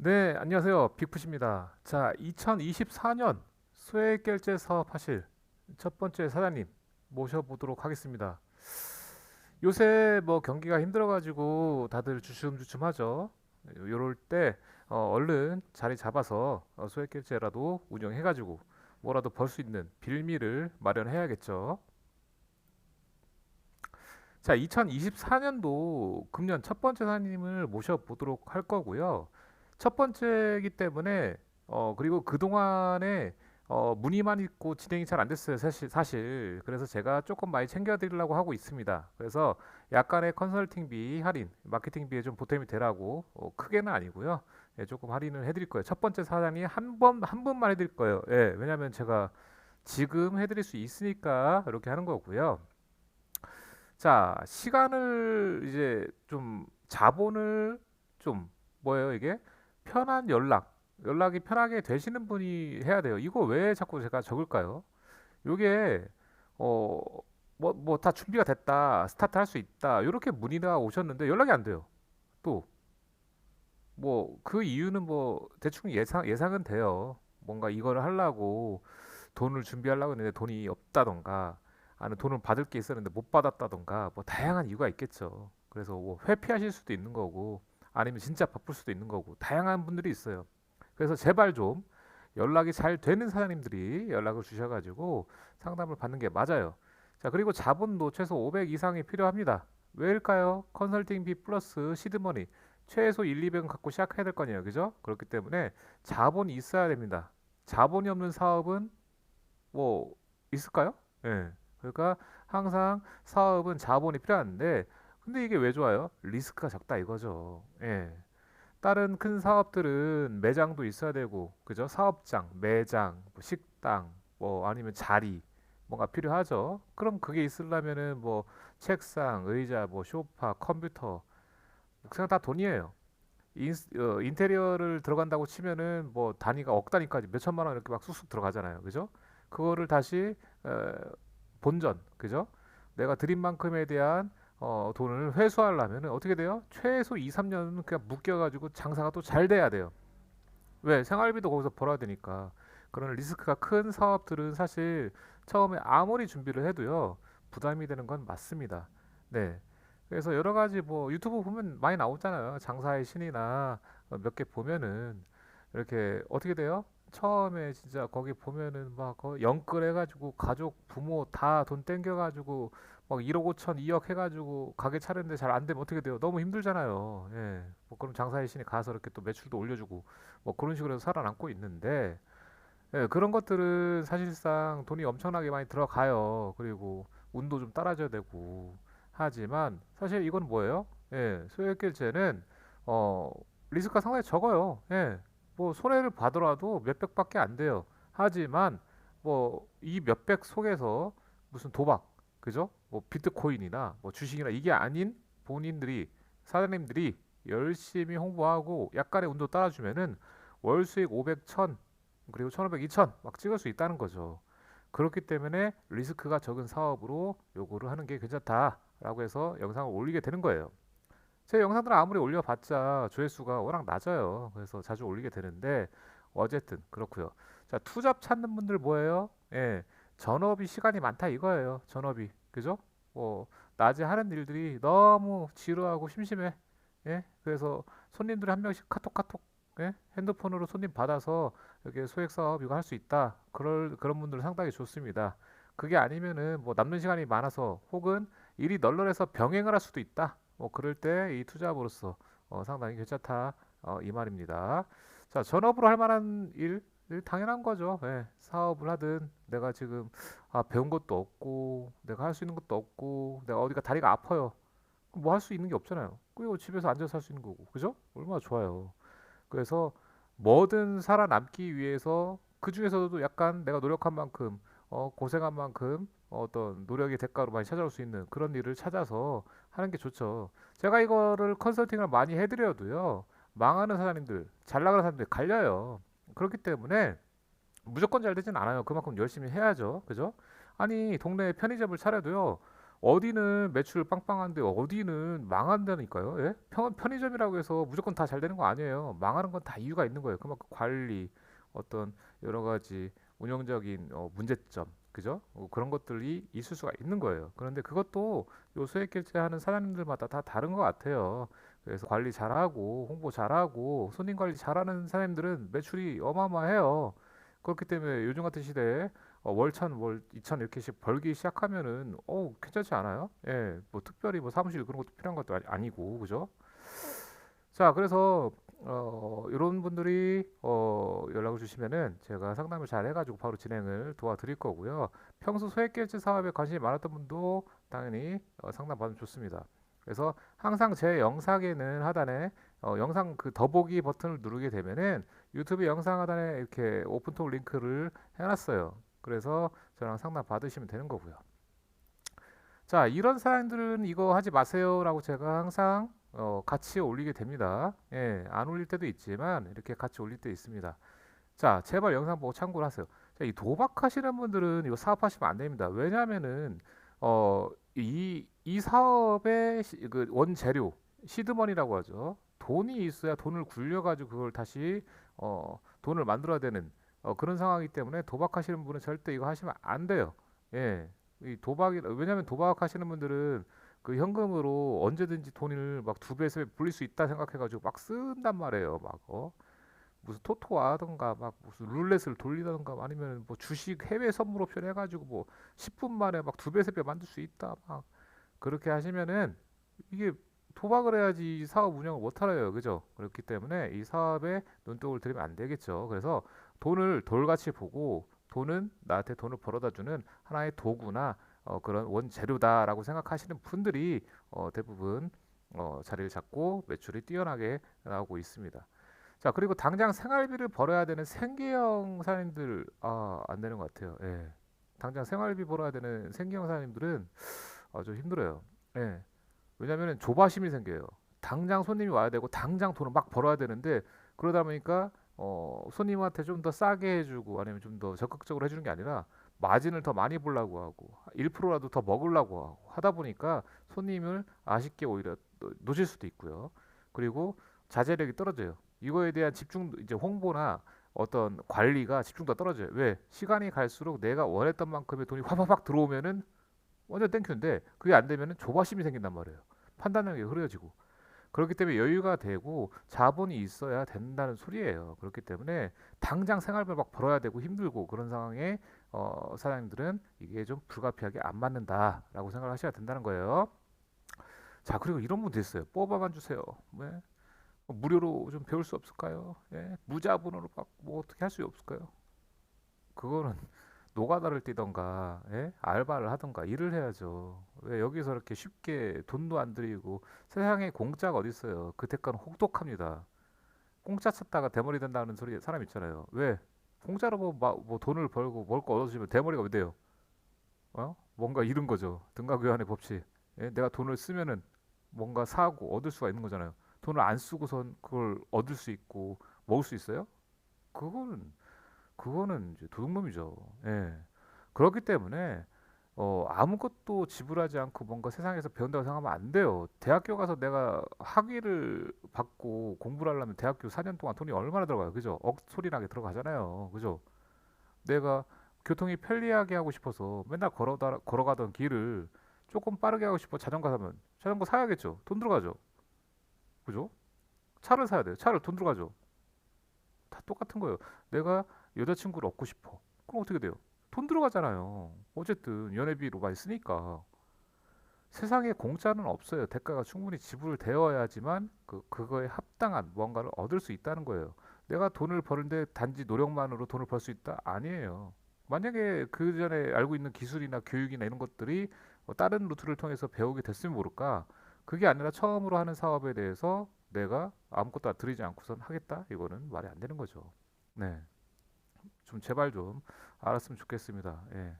네, 안녕하세요. 빅풋입니다. 자, 2024년 소액결제 사업 하실 첫 번째 사장님 모셔보도록 하겠습니다. 요새 뭐 경기가 힘들어가지고 다들 주춤주춤하죠. 요럴 때 얼른 자리 잡아서 소액결제라도 운영해가지고 뭐라도 벌 수 있는 빌미를 마련해야겠죠. 자, 2024년도 금년 첫 번째 사장님을 모셔보도록 할 거고요. 첫 번째이기 때문에 그리고 그동안에 문의만 있고 진행이 잘 안 됐어요. 사실. 그래서 제가 조금 많이 챙겨드리려고 하고 있습니다. 그래서 약간의 컨설팅비 할인, 마케팅비에 좀 보탬이 되라고 크게는 아니고요. 예, 조금 할인을 해드릴 거예요. 첫 번째 사장님 한 번만 해드릴 거예요. 예, 왜냐면 제가 지금 해드릴 수 있으니까 이렇게 하는 거고요. 자, 시간을 이제 좀 자본을 좀 뭐예요, 이게? 편한 연락이 편하게 되시는 분이 해야 돼요. 이거 왜 자꾸 제가 적을까요? 요게 어 뭐 다 준비가 됐다. 스타트 할 수 있다. 요렇게 문의가 오셨는데 연락이 안 돼요. 또 뭐 그 이유는 뭐 대충 예상은 돼요. 뭔가 이거를 하려고 돈을 준비하려고 했는데 돈이 없다던가 아니면 돈을 받을 게 있었는데 못 받았다던가 뭐 다양한 이유가 있겠죠. 그래서 뭐 회피하실 수도 있는 거고 아니면 진짜 바쁠 수도 있는 거고 다양한 분들이 있어요. 그래서 제발 좀 연락이 잘 되는 사장님들이 연락을 주셔가지고 상담을 받는 게 맞아요. 자, 그리고 자본도 최소 500 이상이 필요합니다. 왜일까요? 컨설팅비 플러스 시드머니 최소 1, 200은 갖고 시작해야 될 거 아니에요. 그죠? 그렇기 때문에 자본이 있어야 됩니다. 자본이 없는 사업은 뭐 있을까요? 예. 그러니까 항상 사업은 자본이 필요한데 근데 이게 왜 좋아요? 리스크가 적다 이거죠. 예. 다른 큰 사업들은 매장도 있어야 되고, 그죠? 사업장, 매장, 뭐 식당, 뭐 아니면 자리, 뭔가 필요하죠. 그럼 그게 있으려면은 뭐 책상, 의자, 뭐 소파, 컴퓨터, 그냥 다 돈이에요. 인테리어를 들어간다고 치면은 뭐 단위가 억 단위까지 몇 천만 원 이렇게 막 쑥쑥 들어가잖아요. 그죠? 그거를 다시 어, 본전, 그죠? 내가 드린 만큼에 대한 돈을 회수하려면 어떻게 돼요? 최소 2, 3년은 그냥 묶여가지고 장사가 또 잘 돼야 돼요. 왜? 생활비도 거기서 벌어야 되니까. 그런 리스크가 큰 사업들은 사실 처음에 아무리 준비를 해도요, 부담이 되는 건 맞습니다. 네. 그래서 여러 가지 뭐 유튜브 보면 많이 나오잖아요. 장사의 신이나 몇 개 보면은 이렇게 어떻게 돼요? 처음에 진짜 거기 보면은 막 영끌 해가지고 가족, 부모 다 돈 땡겨가지고 막 1억 5천, 2억 해가지고 가게 차렸는데 잘 안 되면 어떻게 돼요? 너무 힘들잖아요. 예. 뭐 그럼 장사의 신이 가서 이렇게 또 매출도 올려주고 뭐 그런 식으로 해서 살아남고 있는데 예, 그런 것들은 사실상 돈이 엄청나게 많이 들어가요. 그리고 운도 좀 따라줘야 되고 하지만 사실 이건 뭐예요? 예, 소액결제는 어, 리스크가 상당히 적어요. 예, 뭐 손해를 봐더라도 몇백밖에 안 돼요. 하지만 뭐 이 몇백 속에서 무슨 도박, 그죠? 뭐 비트코인이나 뭐 주식이나 이게 아닌 본인들이 사장님들이 열심히 홍보하고 약간의 운도 따라주면은 월 수익 500, 1000 그리고 1500, 2000 막 찍을 수 있다는 거죠. 그렇기 때문에 리스크가 적은 사업으로 요거를 하는 게 괜찮다라고 해서 영상을 올리게 되는 거예요. 제 영상들은 아무리 올려봤자 조회수가 워낙 낮아요. 그래서 자주 올리게 되는데 어쨌든 그렇고요. 자, 투잡 찾는 분들 뭐예요? 예, 전업이 시간이 많다 이거예요. 전업이 그죠? 뭐 낮에 하는 일들이 너무 지루하고 심심해. 예, 그래서 손님들이 한 명씩 카톡 예? 핸드폰으로 손님 받아서 이렇게 소액 사업 이거 할 수 있다. 그런 분들은 상당히 좋습니다. 그게 아니면은 뭐 남는 시간이 많아서 혹은 일이 널널해서 병행을 할 수도 있다. 뭐 그럴 때 이 투잡으로서 상당히 괜찮다. 이 말입니다. 자, 전업으로 할 만한 일 당연한 거죠. 예, 사업을 하든 내가 지금 배운 것도 없고 내가 할 수 있는 것도 없고 내가 어디가 다리가 아파요. 뭐 할 수 있는 게 없잖아요. 그리고 집에서 앉아서 할 수 있는 거고. 그죠? 얼마나 좋아요. 그래서 뭐든 살아남기 위해서 그 중에서도 약간 내가 노력한 만큼 고생한 만큼 어떤 노력의 대가로 많이 찾아올 수 있는 그런 일을 찾아서 하는 게 좋죠. 제가 이거를 컨설팅을 많이 해드려도요. 망하는 사장님들, 잘 나가는 사람들 갈려요. 그렇기 때문에 무조건 잘 되진 않아요. 그만큼 열심히 해야죠. 그죠? 아니, 동네에 편의점을 차려도요. 어디는 매출 빵빵한데 어디는 망한다니까요. 예? 편의점이라고 해서 무조건 다 잘 되는 거 아니에요. 망하는 건 다 이유가 있는 거예요. 그만큼 관리, 어떤 여러 가지 운영적인 문제점, 그죠? 그런 것들이 있을 수가 있는 거예요. 그런데 그것도 요 소액 결제하는 사장님들마다 다 다른 것 같아요. 그래서 관리 잘하고 홍보 잘하고 손님 관리 잘하는 사장님들은 매출이 어마어마해요. 그렇기 때문에 요즘 같은 시대에 월천, 월 이천 이렇게씩 벌기 시작하면은 괜찮지 않아요? 예, 뭐 특별히 뭐 사무실 그런 것도 필요한 것도 아니고, 그죠? 자, 그래서 이런 분들이 연락을 주시면은 제가 상담을 잘 해가지고 바로 진행을 도와드릴 거고요. 평소 소액결제 사업에 관심이 많았던 분도 당연히 상담 받으면 좋습니다. 그래서 항상 제 영상에는 하단에 영상 그 더보기 버튼을 누르게 되면은 유튜브 영상 하단에 이렇게 오픈톡 링크를 해놨어요. 그래서 저랑 상담 받으시면 되는 거고요. 자, 이런 사람들은 이거 하지 마세요라고 제가 항상 같이 올리게 됩니다. 예, 안 올릴 때도 있지만 이렇게 같이 올릴 때 있습니다. 자, 제발 영상 보고 참고를 하세요. 자, 이 도박하시는 분들은 이거 사업하시면 안 됩니다. 왜냐하면은 이 사업의 그 원재료 시드머니라고 하죠. 돈이 있어야 돈을 굴려가지고 그걸 다시 돈을 만들어야 되는 그런 상황이기 때문에 도박하시는 분은 절대 이거 하시면 안 돼요. 예, 이 도박이 왜냐하면 도박하시는 분들은 그 현금으로 언제든지 돈을 막 두 배, 세 배 불릴 수 있다 생각해가지고 막 쓴단 말이에요. 막 무슨 토토 하던가 막 무슨 룰렛을 돌리던가 아니면 뭐 주식 해외 선물 옵션 해가지고 뭐 10분 만에 막 두 배, 세 배 만들 수 있다 막 그렇게 하시면은 이게 도박을 해야지 이 사업 운영을 못 하래요. 그죠? 그렇기 때문에 이 사업에 눈독을 들이면 안 되겠죠. 그래서 돈을 돌같이 보고 돈은 나한테 돈을 벌어다 주는 하나의 도구나 그런 원재료다라고 생각하시는 분들이 대부분 자리를 잡고 매출이 뛰어나게 나오고 있습니다. 자, 그리고 당장 생활비를 벌어야 되는 생계형 사장님들 안 되는 것 같아요. 예. 당장 생활비 벌어야 되는 생계형 사장님들은 좀 힘들어요. 예. 왜냐면은 조바심이 생겨요. 당장 손님이 와야 되고 당장 돈을 막 벌어야 되는데 그러다 보니까 손님한테 좀 더 싸게 해주고 아니면 좀 더 적극적으로 해주는 게 아니라 마진을 더 많이 보려고 하고 1%라도 더 먹으려고 하고 하다 보니까 손님을 아쉽게 오히려 놓칠 수도 있고요. 그리고 자제력이 떨어져요. 이거에 대한 집중 이제 홍보나 어떤 관리가 집중도가 떨어져요. 왜? 시간이 갈수록 내가 원했던 만큼의 돈이 확확 들어오면은 완전 땡큐인데 그게 안 되면은 조바심이 생긴단 말이에요. 판단력이 흐려지고 그렇기 때문에 여유가 되고 자본이 있어야 된다는 소리예요. 그렇기 때문에 당장 생활비를 막 벌어야 되고 힘들고 그런 상황에 사장님들은 이게 좀 불가피하게 안 맞는다라고 생각을 하셔야 된다는 거예요. 자, 그리고 이런 분도 있어요. 뽑아만 주세요. 왜? 무료로 좀 배울 수 없을까요? 예? 무자본으로 막 뭐 어떻게 할 수 없을까요? 그거는 노가다를 뛰던가 알바를 하던가 일을 해야죠. 왜 여기서 이렇게 쉽게 돈도 안 들이고 세상에 공짜가 어디 있어요. 그 대가는 혹독합니다. 공짜 찾다가 대머리 된다는 소리 사람 있잖아요. 왜? 공짜로 뭐 돈을 벌고 뭘 거 얻어주면 대머리가 왜 돼요? 뭔가 잃은 거죠. 등가교환의 법칙. 예? 내가 돈을 쓰면은 뭔가 사고 얻을 수가 있는 거잖아요. 돈을 안 쓰고선 그걸 얻을 수 있고 먹을 수 있어요? 그거는 그거는 이제 도둑놈이죠. 예. 그렇기 때문에 아무것도 지불하지 않고 뭔가 세상에서 배운다고 생각하면 안 돼요. 대학교 가서 내가 학위를 받고 공부를 하려면 대학교 4년 동안 돈이 얼마나 들어가요? 그죠? 억소리 나게 들어가잖아요. 그죠? 내가 교통이 편리하게 하고 싶어서 맨날 걸어가던 길을 조금 빠르게 하고 싶어 자전거 사면 자전거 사야겠죠. 돈 들어가죠. 그죠? 차를 사야 돼요. 차를 돈 들어가죠. 다 똑같은 거예요. 내가 여자친구를 얻고 싶어. 그럼 어떻게 돼요? 돈 들어가잖아요. 어쨌든 연애비로 많이 쓰니까. 세상에 공짜는 없어요. 대가가 충분히 지불되어야지만 그거에 합당한 무언가를 얻을 수 있다는 거예요. 내가 돈을 버는데 단지 노력만으로 돈을 벌 수 있다? 아니에요. 만약에 그 전에 알고 있는 기술이나 교육이나 이런 것들이 다른 루트를 통해서 배우게 됐으면 모를까? 그게 아니라 처음으로 하는 사업에 대해서 내가 아무것도 들이지 않고선 하겠다? 이거는 말이 안 되는 거죠. 네. 좀 제발 좀 알았으면 좋겠습니다. 예.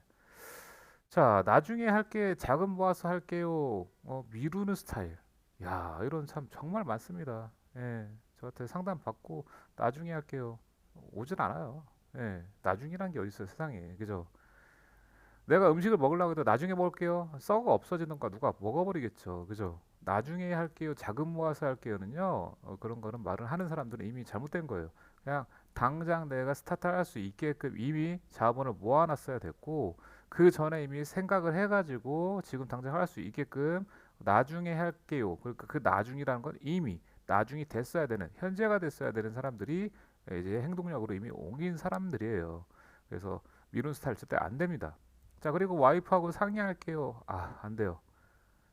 자, 나중에 할게, 자금 모아서 할게요. 미루는 스타일. 야, 이런 참 정말 많습니다. 예. 저한테 상담 받고 나중에 할게요. 오질 않아요. 예. 나중이란 게 어디 있어요, 세상에. 그죠? 내가 음식을 먹으려고 해도 나중에 먹을게요. 썩어 없어지는 거 누가 먹어버리겠죠. 그죠? 나중에 할게요. 자금 모아서 할게요는요. 그런 거는 말을 하는 사람들은 이미 잘못된 거예요. 그냥 당장 내가 스타트할 수 있게끔 이미 자본을 모아놨어야 됐고 그 전에 이미 생각을 해가지고 지금 당장 할 수 있게끔 나중에 할게요. 그러니까 그 나중이라는 건 이미 나중이 됐어야 되는 현재가 됐어야 되는 사람들이 이제 행동력으로 이미 옮긴 사람들이에요. 그래서 미룬 스타일 절대 안 됩니다. 자, 그리고 와이프하고 상의할게요. 아, 안 돼요.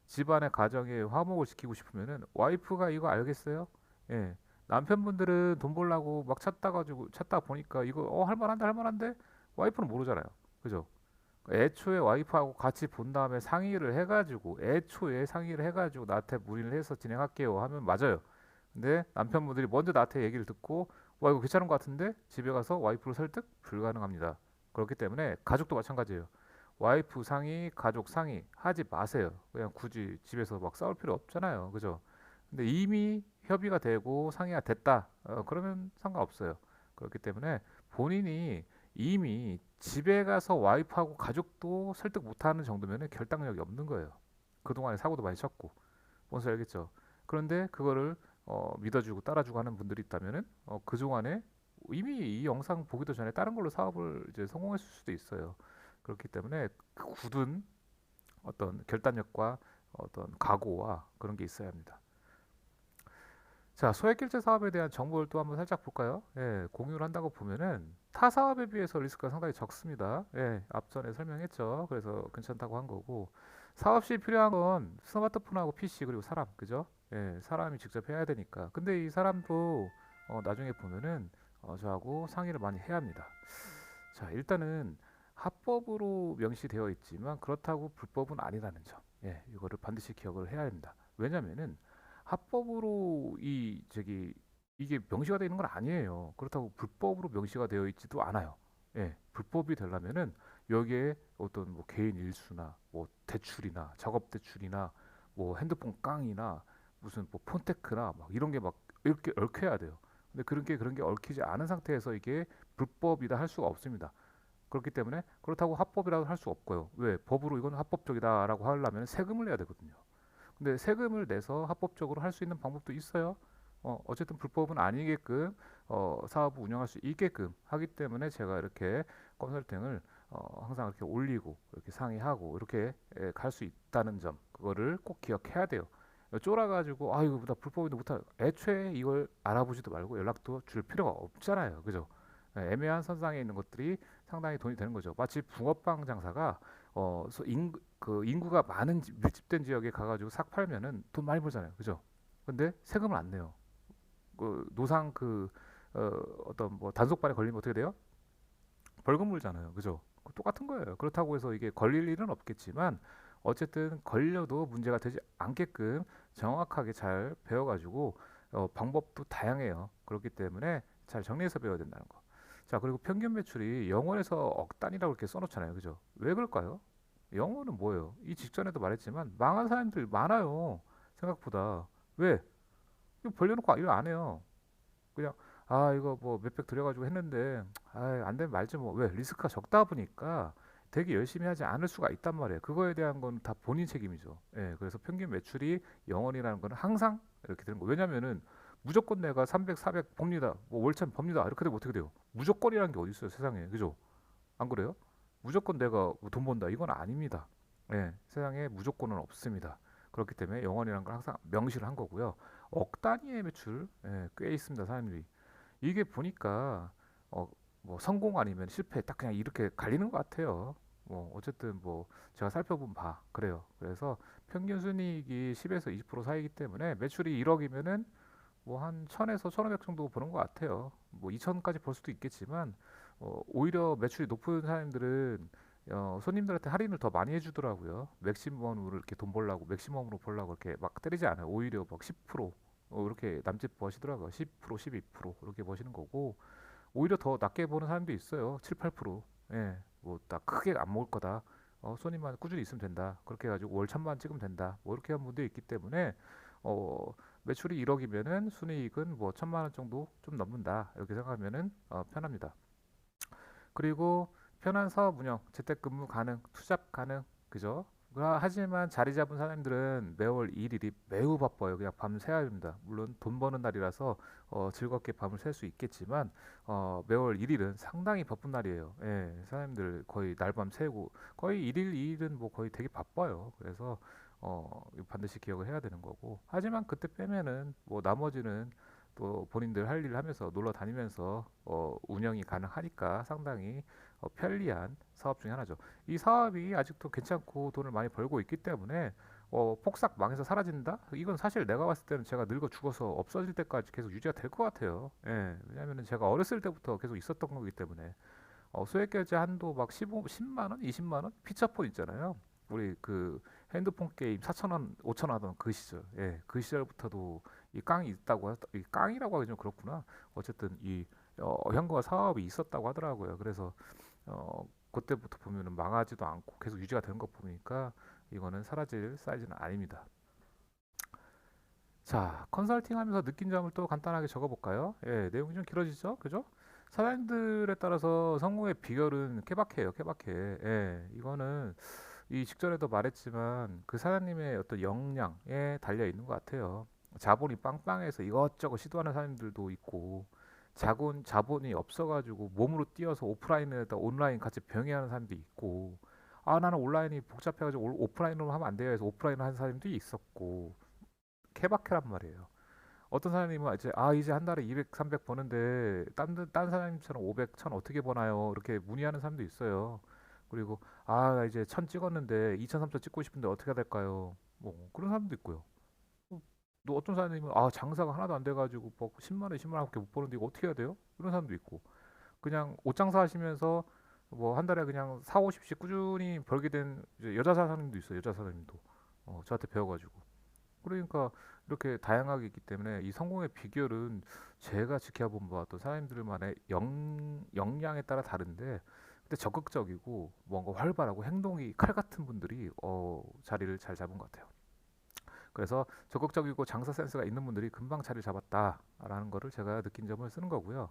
집안의 가정에 화목을 시키고 싶으면은 와이프가 이거 알겠어요? 예. 남편분들은 돈 벌라고 막 찾다 보니까 이거 할만한데 할만한데 와이프는 모르잖아요. 그죠? 애초에 와이프하고 같이 본 다음에 상의를 해가지고 애초에 상의를 해가지고 나한테 문의를 해서 진행할게요 하면 맞아요. 근데 남편분들이 먼저 나한테 얘기를 듣고 와 이거 괜찮은 것 같은데 집에 가서 와이프를 설득 불가능합니다. 그렇기 때문에 가족도 마찬가지예요. 와이프 상의, 가족 상의 하지 마세요. 그냥 굳이 집에서 막 싸울 필요 없잖아요. 그죠? 근데 이미 협의가 되고 상의가 됐다. 그러면 상관없어요. 그렇기 때문에 본인이 이미 집에 가서 와이프하고 가족도 설득 못하는 정도면 결단력이 없는 거예요. 그동안에 사고도 많이 쳤고. 뭔지 알겠죠? 그런데 그거를 믿어주고 따라주고 하는 분들이 있다면은 그동안에 이미 이 영상 보기도 전에 다른 걸로 사업을 이제 성공했을 수도 있어요. 그렇기 때문에 그 굳은 어떤 결단력과 어떤 각오와 그런 게 있어야 합니다. 자, 소액결제 사업에 대한 정보를 또 한번 살짝 볼까요? 예, 공유를 한다고 보면은 타 사업에 비해서 리스크가 상당히 적습니다. 예, 앞전에 설명했죠. 그래서 괜찮다고 한 거고 사업 시 필요한 건 스마트폰하고 PC 그리고 사람, 그죠? 예, 사람이 직접 해야 되니까. 근데 이 사람도 나중에 보면은 저하고 상의를 많이 해야 합니다. 자, 일단은 합법으로 명시되어 있지만 그렇다고 불법은 아니라는 점. 예, 이거를 반드시 기억을 해야 합니다. 왜냐면은 합법으로 이게 명시가 되어 있는 건 아니에요. 그렇다고 불법으로 명시가 되어 있지도 않아요. 예, 불법이 되려면은 여기에 어떤 뭐 개인 일수나 뭐 대출이나 작업 대출이나 뭐 핸드폰 깡이나 무슨 뭐 폰테크나 막 이런 게 막 이렇게 얽혀야 돼요. 근데 그런 게 얽히지 않은 상태에서 이게 불법이다 할 수가 없습니다. 그렇기 때문에 그렇다고 합법이라고 할 수 없고요. 왜? 법으로 이건 합법적이다라고 하려면 세금을 내야 되거든요. 근데 세금을 내서 합법적으로 할 수 있는 방법도 있어요. 어쨌든 불법은 아니게끔 사업을 운영할 수 있게끔 하기 때문에 제가 이렇게 컨설팅을 항상 이렇게 올리고 이렇게 상의하고 이렇게 갈 수 있다는 점 그거를 꼭 기억해야 돼요. 쫄아가지고 아 이거 나 불법인데 못하 애초에 이걸 알아보지도 말고 연락도 줄 필요가 없잖아요. 그죠? 애매한 선상에 있는 것들이 상당히 돈이 되는 거죠. 마치 붕어빵 장사가 그 인구가 많은 밀집된 지역에 가가지고 싹 팔면은 돈 많이 벌잖아요. 그죠? 근데 세금을 안 내요. 그 노상 어떤 뭐 단속반에 걸리면 어떻게 돼요? 벌금 물잖아요. 그죠? 똑같은 거예요. 그렇다고 해서 이게 걸릴 일은 없겠지만 어쨌든 걸려도 문제가 되지 않게끔 정확하게 잘 배워가지고 방법도 다양해요. 그렇기 때문에 잘 정리해서 배워야 된다는 거. 자, 그리고 평균 매출이 영원에서 억 단위라고 이렇게 써놓잖아요. 그죠? 왜 그럴까요? 영어는 뭐예요? 이 직전에도 말했지만 망한 사람들 많아요. 생각보다. 왜? 이거 벌려놓고 일 안 해요. 그냥 아 이거 뭐 몇백 들여가지고 했는데 안 되면 말지 뭐. 왜? 리스크가 적다 보니까 되게 열심히 하지 않을 수가 있단 말이에요. 그거에 대한 건 다 본인 책임이죠. 예, 그래서 평균 매출이 영원이라는 거는 항상 이렇게 되는 거. 왜냐면은 무조건 내가 300, 400 법니다. 뭐 월천 법니다. 이렇게 되면 어떻게 돼요? 무조건이라는 게 어디 있어요, 세상에. 그죠? 안 그래요? 무조건 내가 돈 번다. 이건 아닙니다. 예, 세상에 무조건은 없습니다. 그렇기 때문에 영원이라는 걸 항상 명시를 한 거고요. 억 단위의 매출 꽤 있습니다, 사람들이. 이게 보니까 어, 뭐 성공 아니면 실패 딱 그냥 이렇게 갈리는 것 같아요. 뭐 어쨌든 뭐 제가 살펴본 바 그래요. 그래서 평균 순이익이 10에서 20% 사이기 때문에 매출이 1억이면은 뭐 한 1000에서 1500 정도 버는 것 같아요. 뭐 2000까지 벌 수도 있겠지만 오히려 매출이 높은 사람들은 손님들한테 할인을 더 많이 해주더라고요. 맥시멈으로 이렇게 돈 벌라고 맥시멈으로 벌라고 이렇게 막 때리지 않아요. 오히려 막 10% 이렇게 남짓 버시더라고요. 10% 12% 이렇게 버시는 거고 오히려 더 낮게 버는 사람도 있어요. 7, 8%. 예, 뭐 딱 크게 안 먹을 거다. 손님만 꾸준히 있으면 된다. 그렇게 해가지고 월 1000만 찍으면 된다. 뭐 이렇게 한 분도 있기 때문에 어, 매출이 1억이면은 순이익은 뭐 1000만 원 정도 좀 넘는다. 이렇게 생각하면은 편합니다. 그리고 편한 사업 운영, 재택근무 가능, 투잡 가능, 그죠? 하지만 자리 잡은 사장님들은 매월 일일이 매우 바빠요. 그냥 밤 새야 됩니다. 물론 돈 버는 날이라서 즐겁게 밤을 샐 수 있겠지만 매월 일일은 상당히 바쁜 날이에요. 예, 사장님들 거의 날밤 새고 거의 일일 이일은 뭐 거의 되게 바빠요. 그래서 이거 반드시 기억을 해야 되는 거고. 하지만 그때 빼면은 뭐 나머지는 또 본인들 할 일을 하면서 놀러 다니면서 운영이 가능하니까 상당히 편리한 사업 중에 하나죠. 이 사업이 아직도 괜찮고 돈을 많이 벌고 있기 때문에 폭삭 망해서 사라진다? 이건 사실 내가 봤을 때는 제가 늙어 죽어서 없어질 때까지 계속 유지가 될 것 같아요. 예, 왜냐하면 제가 어렸을 때부터 계속 있었던 거기 때문에 소액 결제 한도 막 10만 원, 20만 원 피처폰 있잖아요. 우리 그 핸드폰 게임 4천 원, 5천 원 하던 그 시절, 예, 그 시절부터도 이 깡이 있다고 이 깡이라고 하기 좀 그렇구나. 어쨌든 이 현금화 사업이 있었다고 하더라고요. 그래서 그때부터 보면은 망하지도 않고 계속 유지가 되는 거 보니까 이거는 사라질 사이즈는 아닙니다. 자, 컨설팅 하면서 느낀 점을 또 간단하게 적어볼까요? 예, 내용이 좀 길어지죠? 그죠? 사장님들에 따라서 성공의 비결은 케바케예요, 케바케. 예, 이거는 이 직전에도 말했지만 그 사장님의 어떤 역량에 달려 있는 것 같아요. 자본이 빵빵해서 이것저것 시도하는 사람들도 있고, 자본이 없어가지고 몸으로 뛰어서 오프라인에다 온라인 같이 병행하는 사람도 있고, 아, 나는 온라인이 복잡해가지고 오프라인으로 하면 안 돼요 해서 오프라인으로 하는 사람도 있었고, 케바케란 말이에요. 어떤 사장님은 이제 한 달에 200, 300 버는데 딴 사장님처럼 500, 1000 어떻게 버나요? 이렇게 문의하는 사람도 있어요. 그리고 나 이제 1000 찍었는데 2000, 3000 찍고 싶은데 어떻게 해야 될까요? 뭐 그런 사람도 있고요. 또 어떤 사장님은 장사가 하나도 안 돼가지고 뭐 10만 원, 20만 원밖에 못 버는데 이거 어떻게 해야 돼요? 이런 사람도 있고 그냥 옷장사 하시면서 뭐 한 달에 그냥 4, 50씩 꾸준히 벌게 된 이제 여자 사장님도 있어요. 여자 사장님도 저한테 배워가지고 그러니까 이렇게 다양하게 있기 때문에 이 성공의 비결은 제가 지켜본 바와 또 사장님들만의 역량에 따라 다른데 근데 적극적이고 뭔가 활발하고 행동이 칼 같은 분들이 자리를 잘 잡은 것 같아요. 그래서 적극적이고 장사 센스가 있는 분들이 금방 자리를 잡았다라는 거를 제가 느낀 점을 쓰는 거고요.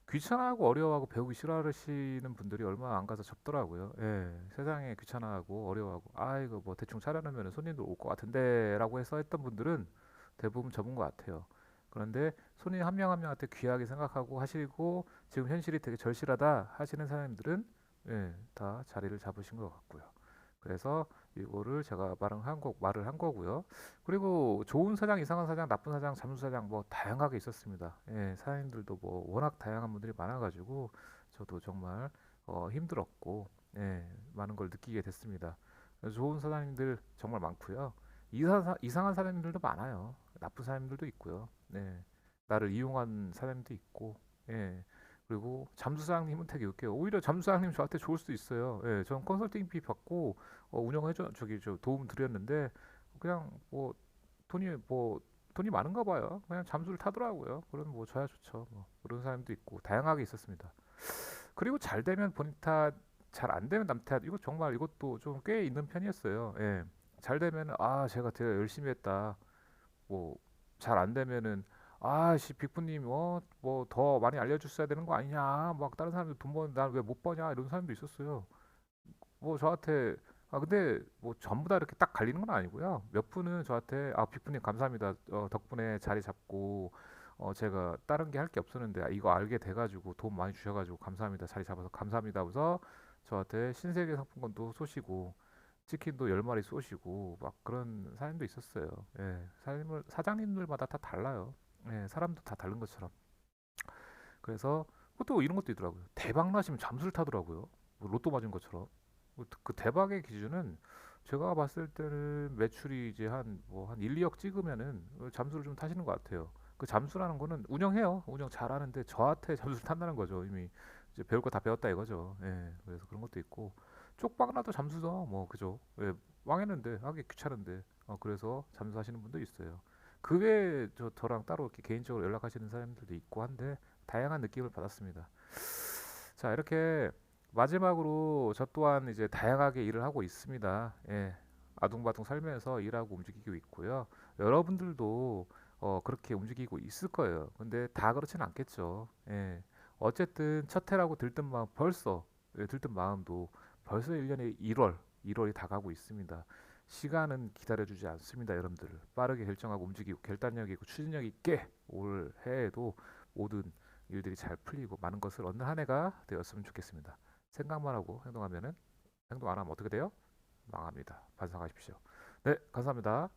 귀찮아하고 어려워하고 배우기 싫어하시는 분들이 얼마 안 가서 접더라고요. 예, 세상에 귀찮아하고 어려워하고 이거 뭐 대충 차려놓으면 손님들 올 것 같은데라고 해서 했던 분들은 대부분 접은 것 같아요. 그런데 손님 한 명 한 명한테 귀하게 생각하고 하시고 지금 현실이 되게 절실하다 하시는 사장님들은 다 자리를 잡으신 것 같고요. 그래서 이거를 제가 말을 한 거고요. 그리고 좋은 사장, 이상한 사장, 나쁜 사장, 잠수 사장 뭐 다양하게 있었습니다. 예, 사장님들도 뭐 워낙 다양한 분들이 많아가지고 저도 정말 힘들었고 많은 걸 느끼게 됐습니다. 좋은 사장님들 정말 많고요. 이상한 사장님들도 많아요. 나쁜 사장님들도 있고요. 나를 이용한 사장님도 있고, 예. 그리고 잠수사장님은 되게 웃겨요. 오히려 잠수사장님 저한테 좋을 수도 있어요. 예, 저는 컨설팅 비 받고 운영해줘 저 도움 드렸는데 그냥 뭐 돈이 많은가 봐요. 그냥 잠수를 타더라고요. 그럼 뭐 저야 좋죠. 뭐 그런 사람도 있고 다양하게 있었습니다. 그리고 잘 되면 본인 탓, 잘 안 되면 남 탓. 이거 정말 이것도 좀 꽤 있는 편이었어요. 예. 잘 되면 제가 되게 열심히 했다. 뭐 잘 안 되면은 씨 빅프님 뭐 더 많이 알려줬어야 되는 거 아니냐 막 다른 사람들 돈 버는데 난 왜 못 버냐 이런 사람도 있었어요. 뭐 저한테 근데 뭐 전부 다 이렇게 딱 갈리는 건 아니고요. 몇 분은 저한테 빅프님 감사합니다. 덕분에 자리 잡고 제가 다른 게 할 게 없었는데 이거 알게 돼가지고 돈 많이 주셔가지고 감사합니다. 자리 잡아서 감사합니다 하면서 저한테 신세계 상품권도 쏘시고 치킨도 10마리 쏘시고 막 그런 사장님도 있었어요. 예, 사장님들마다 다 달라요. 예, 사람도 다 다른 것처럼. 그래서 또 이런 것도 있더라고요. 대박 나시면 잠수를 타더라고요. 뭐 로또 맞은 것처럼. 그 대박의 기준은 제가 봤을 때는 매출이 이제 한 1, 2억 찍으면은 잠수를 좀 타시는 것 같아요. 그 잠수라는 거는 운영해요. 운영 잘하는데 저한테 잠수를 탄다는 거죠. 이미 이제 배울 거 다 배웠다 이거죠. 예, 그래서 그런 것도 있고 쪽박나도 잠수죠. 뭐 그죠. 예, 망했는데 하기 귀찮은데 그래서 잠수하시는 분도 있어요. 그 외에 저랑 따로 이렇게 개인적으로 연락하시는 사람들도 있고 한데 다양한 느낌을 받았습니다. 자, 이렇게 마지막으로 저 또한 이제 다양하게 일을 하고 있습니다. 예. 아둥바둥 살면서 일하고 움직이고 있고요. 여러분들도 그렇게 움직이고 있을 거예요. 근데 다 그렇진 않겠죠. 예. 어쨌든 첫 해라고 들뜬 마음 벌써 들뜬 마음도 벌써 1년의 1월이 다가고 있습니다. 시간은 기다려주지 않습니다, 여러분들. 빠르게 결정하고 움직이고 결단력 있고 추진력 있게 올 해에도 모든 일들이 잘 풀리고 많은 것을 얻는 한 해가 되었으면 좋겠습니다. 생각만 하고 행동 안 하면 어떻게 돼요? 망합니다. 반성하십시오. 네, 감사합니다.